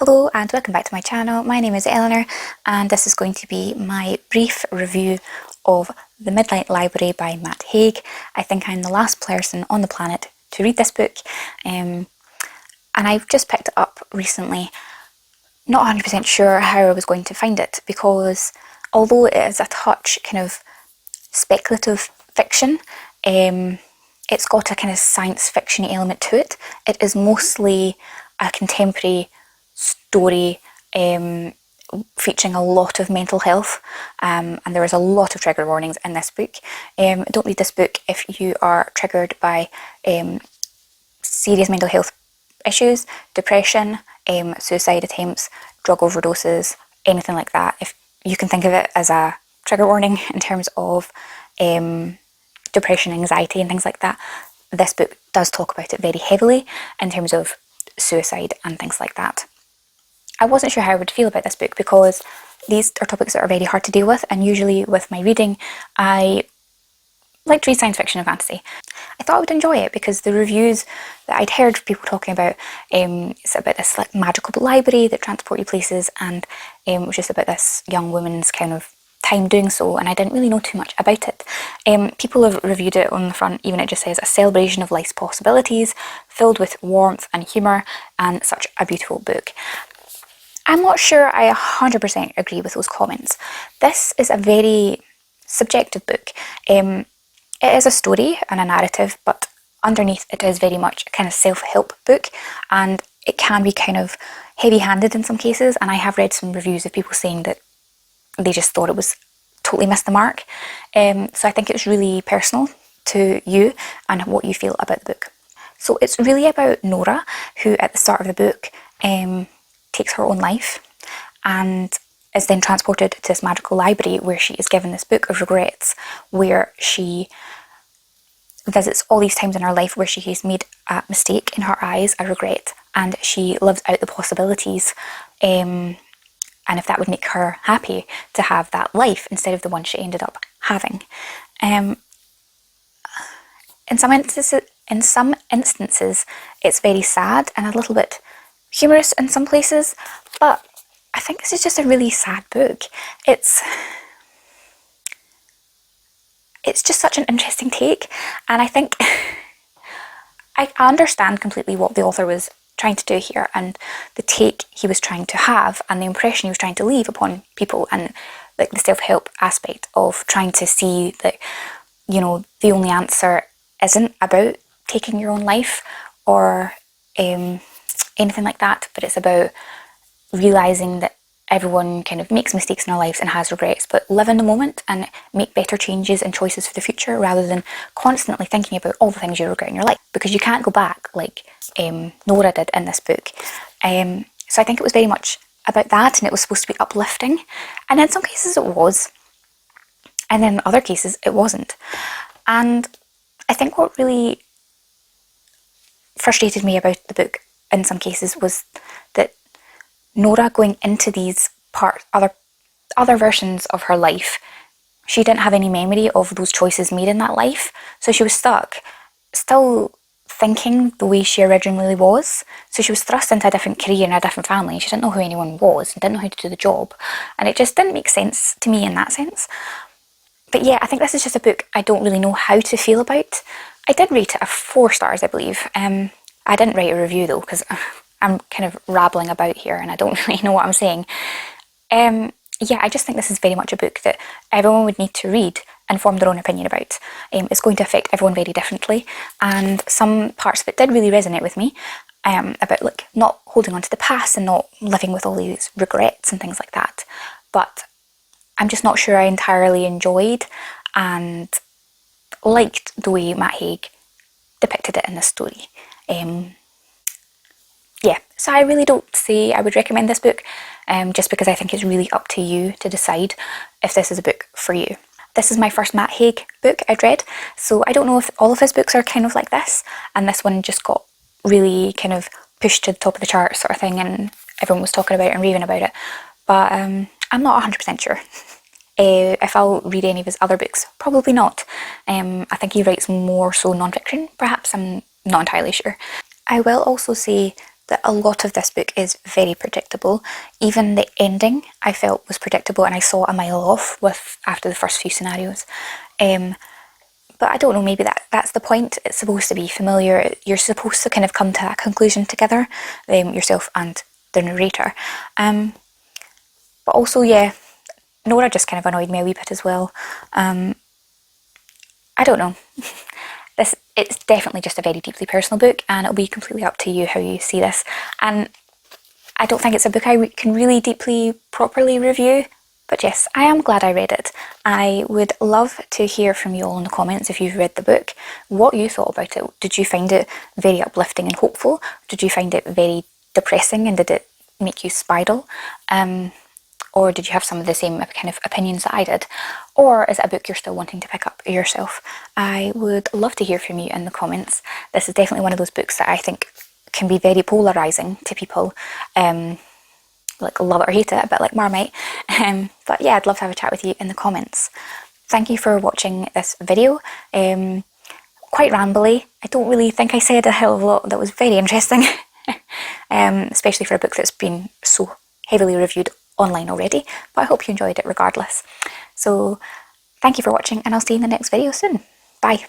Hello and welcome back to my channel. My name is Eleanor and this is going to be my brief review of The Midnight Library by Matt Haig. I think I'm the last person on the planet to read this book, and I've just picked it up recently. Not 100% sure how I was going to find it, because although it is a touch kind of speculative fiction, it's got a kind of science fiction element to it. It is mostly a contemporary story featuring a lot of mental health, and there is a lot of trigger warnings in this book. Don't read this book if you are triggered by serious mental health issues, depression, suicide attempts, drug overdoses, anything like that. If you can think of it as a trigger warning in terms of depression, anxiety and things like that, this book does talk about it very heavily in terms of suicide and things like that. I wasn't sure how I would feel about this book because these are topics that are very hard to deal with, and usually with my reading I like to read science fiction and fantasy. I thought I would enjoy it because the reviews that I'd heard people talking about, it's about this like magical library that transport you places, and it was just about this young woman's kind of time doing so, and I didn't really know too much about it. People have reviewed it on the front, even it just says a celebration of life's possibilities, filled with warmth and humour, and such a beautiful book. I'm not sure I 100% agree with those comments. This is a very subjective book. It is a story and a narrative, but underneath it is very much a kind of self-help book, and it can be kind of heavy-handed in some cases, and I have read some reviews of people saying that they just thought it was totally missed the mark. So I think it's really personal to you and what you feel about the book. So it's really about Nora, who at the start of the book takes her own life and is then transported to this magical library where she is given this book of regrets, where she visits all these times in her life where she has made a mistake in her eyes, a regret, and she lives out the possibilities, and if that would make her happy to have that life instead of the one she ended up having. In some instances it's very sad and a little bit humorous in some places, but I think this is just a really sad book. It's just such an interesting take, and I think I understand completely what the author was trying to do here, and the take he was trying to have, and the impression he was trying to leave upon people, and like the self-help aspect of trying to see that, you know, the only answer isn't about taking your own life or anything like that, but it's about realising that everyone kind of makes mistakes in their lives and has regrets, but live in the moment and make better changes and choices for the future rather than constantly thinking about all the things you regret in your life, because you can't go back like Nora did in this book. So I think it was very much about that, and it was supposed to be uplifting, and in some cases it was, and then in other cases it wasn't. And I think what really frustrated me about the book in some cases was that Nora, going into these other versions of her life, she didn't have any memory of those choices made in that life, so she was stuck still thinking the way she originally was. So she was thrust into a different career and a different family. She didn't know who anyone was and didn't know how to do the job, and it just didn't make sense to me in that sense. But yeah, I think this is just a book I don't really know how to feel about. I did rate it a 4 stars, I believe. I didn't write a review though, because I'm kind of rabbling about here and I don't really know what I'm saying. Yeah, I just think this is very much a book that everyone would need to read and form their own opinion about. It's going to affect everyone very differently, and some parts of it did really resonate with me, about like not holding on to the past and not living with all these regrets and things like that. But I'm just not sure I entirely enjoyed and liked the way Matt Haig depicted it in this story. Yeah, so I really don't say I would recommend this book, just because I think it's really up to you to decide if this is a book for you. This is my first Matt Haig book I'd read, so I don't know if all of his books are kind of like this, and this one just got really kind of pushed to the top of the chart sort of thing, and everyone was talking about it and raving about it, but I'm not 100% sure. If I'll read any of his other books, probably not. I think he writes more so non-fiction, perhaps, I'm not entirely sure. I will also say that a lot of this book is very predictable. Even the ending I felt was predictable, and I saw a mile off after the first few scenarios. But I don't know, maybe that's the point. It's supposed to be familiar. You're supposed to kind of come to a conclusion together, yourself and the narrator. But also, yeah, Nora just kind of annoyed me a wee bit as well. I don't know. It's definitely just a very deeply personal book, and it'll be completely up to you how you see this. And I don't think it's a book I can really deeply, properly review. But yes, I am glad I read it. I would love to hear from you all in the comments if you've read the book, what you thought about it. Did you find it very uplifting and hopeful? Did you find it very depressing, and did it make you spiral? Or did you have some of the same kind of opinions that I did? Or is it a book you're still wanting to pick up yourself? I would love to hear from you in the comments. This is definitely one of those books that I think can be very polarising to people. Like love it or hate it, a bit like Marmite. But yeah, I'd love to have a chat with you in the comments. Thank you for watching this video. Quite rambly. I don't really think I said a hell of a lot that was very interesting. Especially for a book that's been so heavily reviewed online already. But I hope you enjoyed it regardless. So thank you for watching, and I'll see you in the next video soon. Bye.